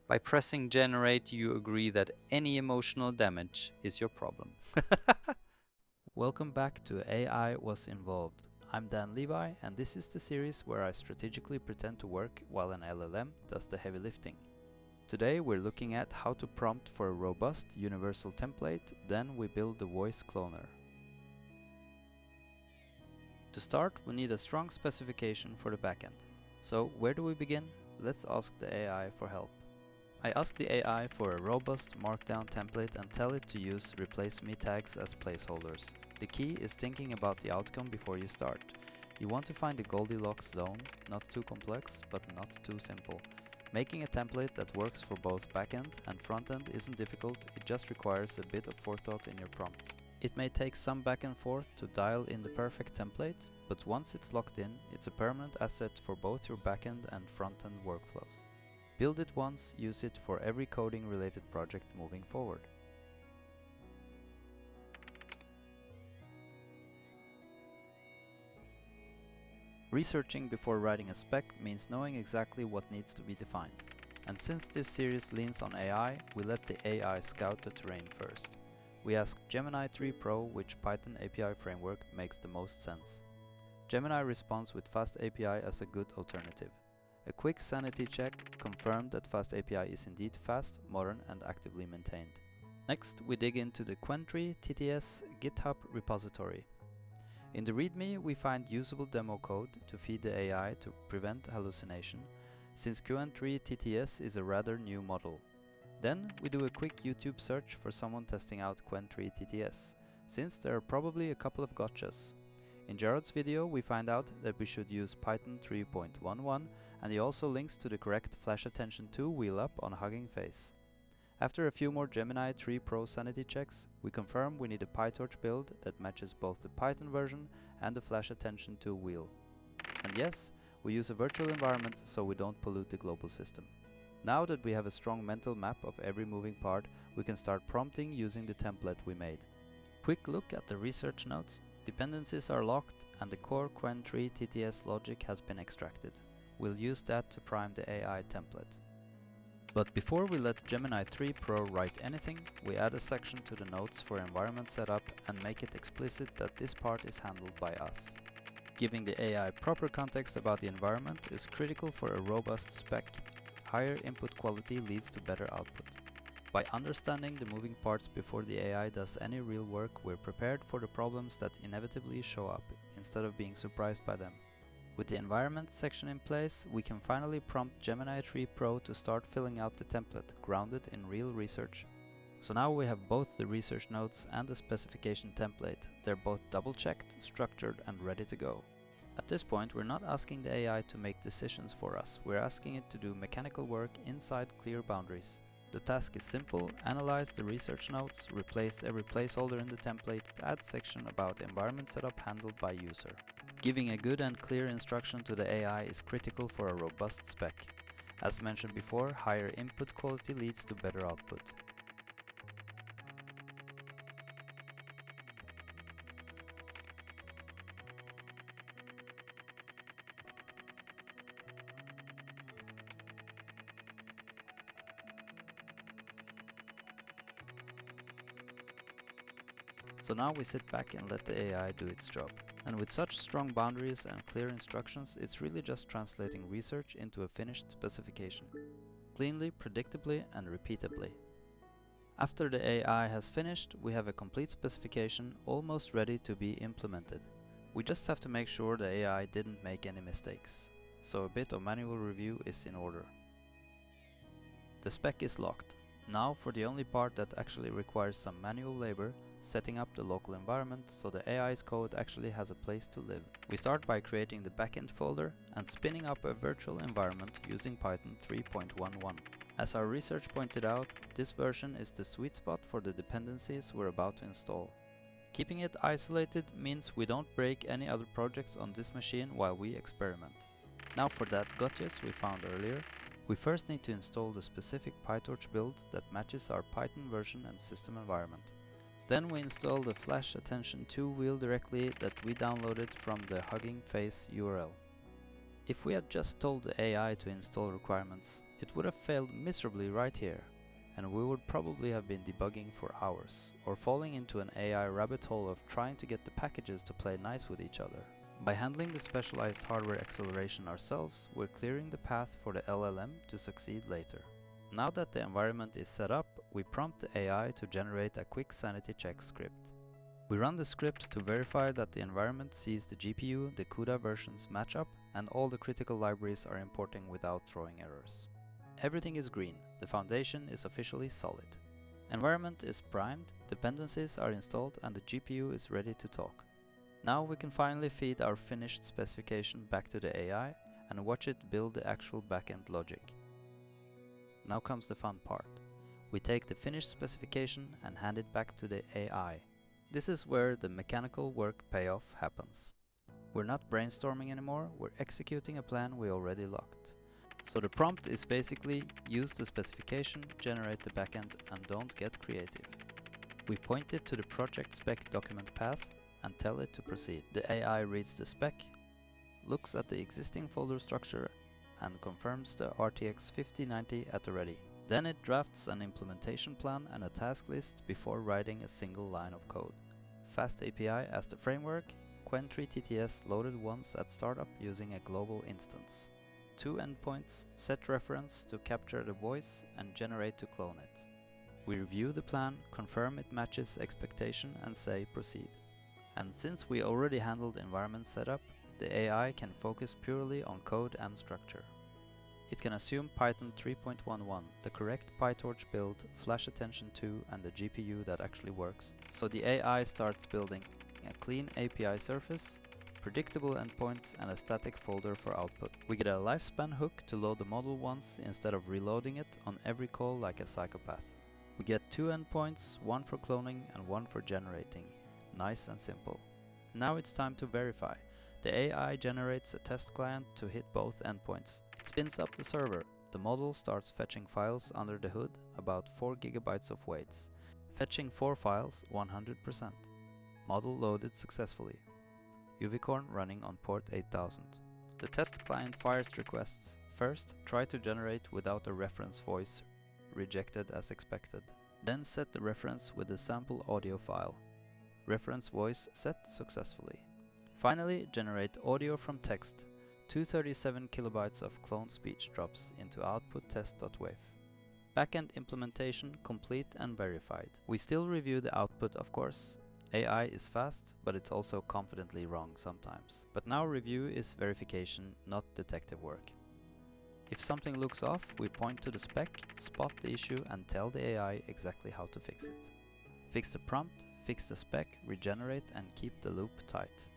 By pressing generate, you agree that any emotional damage is your problem. Welcome back to AI Was Involved. I'm Dan-Levi, and this is the series where I strategically pretend to work while an LLM does the heavy lifting. Today we're looking at how to prompt for a robust universal template, then we build the voice cloner. To start, we need a strong specification for the backend. So where do we begin? Let's ask the AI for help. I ask the AI for a robust Markdown template and tell it to use replace me tags as placeholders. The key is thinking about the outcome before you start. You want to find the Goldilocks zone, not too complex, but not too simple. Making a template that works for both backend and frontend isn't difficult, it just requires a bit of forethought in your prompt. It may take some back and forth to dial in the perfect template, but once it's locked in, it's a permanent asset for both your backend and frontend workflows. Build it once, use it for every coding related project moving forward. Researching before writing a spec means knowing exactly what needs to be defined. And since this series leans on AI, we let the AI scout the terrain first. We ask Gemini 3 Pro which Python API framework makes the most sense. Gemini responds with Fast API as a good alternative. A quick sanity check confirmed that Fast API is indeed fast, modern and actively maintained. Next, we dig into the Qwen3-TTS GitHub repository. In the README, we find usable demo code to feed the AI to prevent hallucination, since Qwen3-TTS is a rather new model. Then, we do a quick YouTube search for someone testing out Qwen3-TTS, since there are probably a couple of gotchas. In Jared's video, we find out that we should use Python 3.11, and he also links to the correct FlashAttention 2 wheel up on Hugging Face. After a few more Gemini 3 Pro sanity checks, we confirm we need a PyTorch build that matches both the Python version and the FlashAttention 2 wheel. And yes, we use a virtual environment so we don't pollute the global system. Now that we have a strong mental map of every moving part, we can start prompting using the template we made. Quick look at the research notes. Dependencies are locked and the core Qwen3-TTS logic has been extracted. We'll use that to prime the AI template. But before we let Gemini 3 Pro write anything, we add a section to the notes for environment setup and make it explicit that this part is handled by us. Giving the AI proper context about the environment is critical for a robust spec. Higher input quality leads to better output. By understanding the moving parts before the AI does any real work, we're prepared for the problems that inevitably show up, instead of being surprised by them. With the environment section in place, we can finally prompt Gemini 3 Pro to start filling out the template, grounded in real research. So now we have both the research notes and the specification template. They're both double-checked, structured, and ready to go. At this point, we're not asking the AI to make decisions for us, we're asking it to do mechanical work inside clear boundaries. The task is simple: analyze the research notes, replace every placeholder in the template, add section about environment setup handled by user. Giving a good and clear instruction to the AI is critical for a robust spec. As mentioned before, higher input quality leads to better output. So now we sit back and let the AI do its job. And with such strong boundaries and clear instructions, it's really just translating research into a finished specification. Cleanly, predictably, and repeatably. After the AI has finished, we have a complete specification almost ready to be implemented. We just have to make sure the AI didn't make any mistakes. So a bit of manual review is in order. The spec is locked. Now for the only part that actually requires some manual labor, setting up the local environment so the AI's code actually has a place to live. We start by creating the backend folder and spinning up a virtual environment using Python 3.11. As our research pointed out, this version is the sweet spot for the dependencies we're about to install. Keeping it isolated means we don't break any other projects on this machine while we experiment. Now for that gotchas we found earlier, we first need to install the specific PyTorch build that matches our Python version and system environment. Then we install the FlashAttention 2 wheel directly that we downloaded from the Hugging Face URL. If we had just told the AI to install requirements, it would have failed miserably right here, and we would probably have been debugging for hours, or falling into an AI rabbit hole of trying to get the packages to play nice with each other. By handling the specialized hardware acceleration ourselves, we're clearing the path for the LLM to succeed later. Now that the environment is set up, we prompt the AI to generate a quick sanity check script. We run the script to verify that the environment sees the GPU, the CUDA versions match up, and all the critical libraries are importing without throwing errors. Everything is green, the foundation is officially solid. Environment is primed, dependencies are installed, and the GPU is ready to talk. Now we can finally feed our finished specification back to the AI and watch it build the actual backend logic. Now comes the fun part. We take the finished specification and hand it back to the AI. This is where the mechanical work payoff happens. We're not brainstorming anymore, we're executing a plan we already locked. So the prompt is basically use the specification, generate the backend, and don't get creative. We point it to the project spec document path and tell it to proceed. The AI reads the spec, looks at the existing folder structure, and confirms the RTX 5090 at the ready. Then it drafts an implementation plan and a task list before writing a single line of code. Fast API as the framework, Qwen3-TTS loaded once at startup using a global instance. 2 endpoints, set reference to capture the voice and generate to clone it. We review the plan, confirm it matches expectation and say proceed. And since we already handled environment setup, the AI can focus purely on code and structure. It can assume Python 3.11, the correct PyTorch build, FlashAttention 2 and the GPU that actually works. So the AI starts building a clean API surface, predictable endpoints and a static folder for output. We get a lifespan hook to load the model once instead of reloading it on every call like a psychopath. We get 2 endpoints, one for cloning and one for generating. Nice and simple. Now it's time to verify. The AI generates a test client to hit both endpoints. It spins up the server. The model starts fetching files under the hood, about 4 GB of weights. Fetching 4 files, 100%. Model loaded successfully. Uvicorn running on port 8000. The test client fires requests. First, try to generate without a reference voice, rejected as expected. Then set the reference with the sample audio file. Reference voice set successfully. Finally, generate audio from text. 237 kilobytes of cloned speech drops into output test.wav. Backend implementation complete and verified. We still review the output, of course. AI is fast, but it's also confidently wrong sometimes. But now review is verification, not detective work. If something looks off, we point to the spec, spot the issue and tell the AI exactly how to fix it. Fix the prompt, fix the spec, regenerate and keep the loop tight.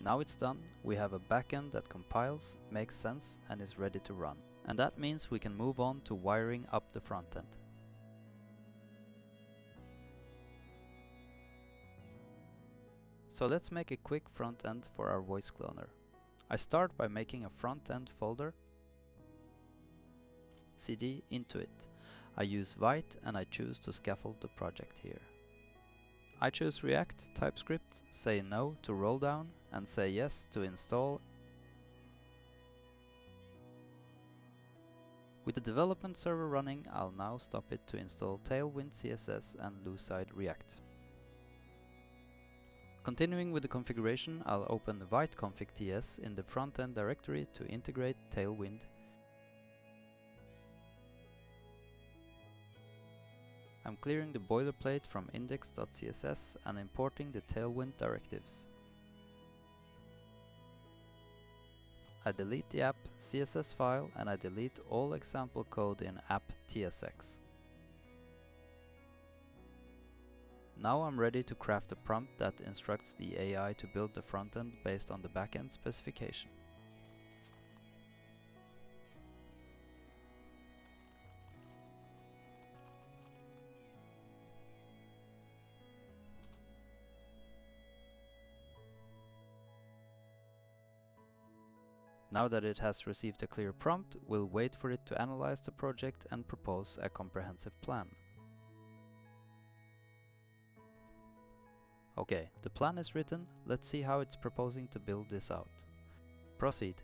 Now it's done, we have a backend that compiles, makes sense and is ready to run. And that means we can move on to wiring up the frontend. So let's make a quick front end for our voice cloner. I start by making a front end folder, cd into it. I use Vite and I choose to scaffold the project here. I choose React, TypeScript, say no to roll down and say yes to install. With the development server running, I'll now stop it to install Tailwind CSS and Lucide React. Continuing with the configuration, I'll open the Vite config.ts in the frontend directory to integrate Tailwind. I'm clearing the boilerplate from index.css and importing the Tailwind directives. I delete the app CSS file and I delete all example code in app.tsx. Now I'm ready to craft a prompt that instructs the AI to build the frontend based on the backend specification. Now that it has received a clear prompt, we'll wait for it to analyze the project and propose a comprehensive plan. Okay, the plan is written, let's see how it's proposing to build this out. Proceed.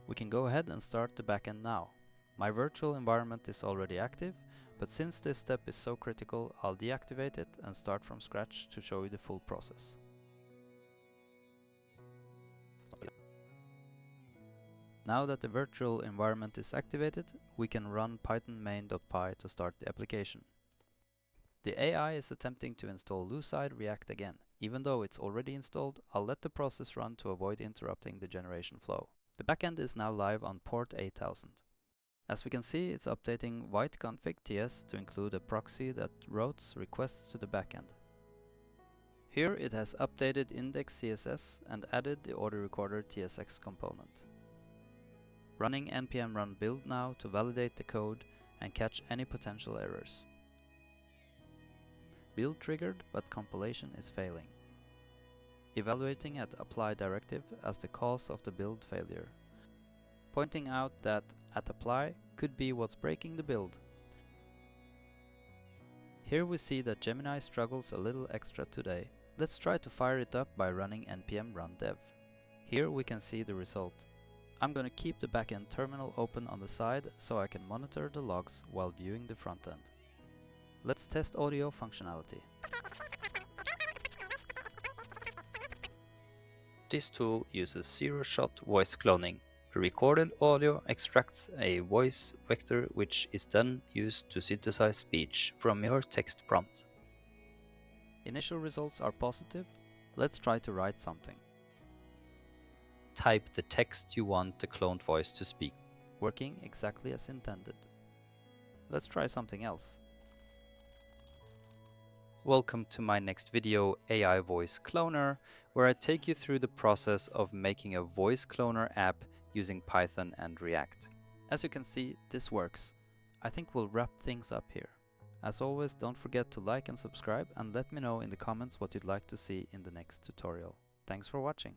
We can go ahead and start the backend now. My virtual environment is already active, but since this step is so critical, I'll deactivate it and start from scratch to show you the full process. Now that the virtual environment is activated, we can run python main.py to start the application. The AI is attempting to install Lucide React again. Even though it's already installed, I'll let the process run to avoid interrupting the generation flow. The backend is now live on port 8000. As we can see, it's updating Vite config.ts to include a proxy that routes requests to the backend. Here it has updated index.css and added the order recorder TSX component. Running npm run build now to validate the code and catch any potential errors. Build triggered, but compilation is failing. Evaluating at apply directive as the cause of the build failure. Pointing out that at apply could be what's breaking the build. Here we see that Gemini struggles a little extra today. Let's try to fire it up by running npm run dev. Here we can see the result. I'm going to keep the backend terminal open on the side so I can monitor the logs while viewing the front end. Let's test audio functionality. This tool uses zero-shot voice cloning. The recorded audio extracts a voice vector which is then used to synthesize speech from your text prompt. Initial results are positive. Let's try to write something. Type the text you want the cloned voice to speak. Working exactly as intended. Let's try something else. Welcome to my next video, AI Voice Cloner, where I take you through the process of making a voice cloner app using Python and React. As you can see, this works. I think we'll wrap things up here. As always, don't forget to like and subscribe, and let me know in the comments what you'd like to see in the next tutorial. Thanks for watching.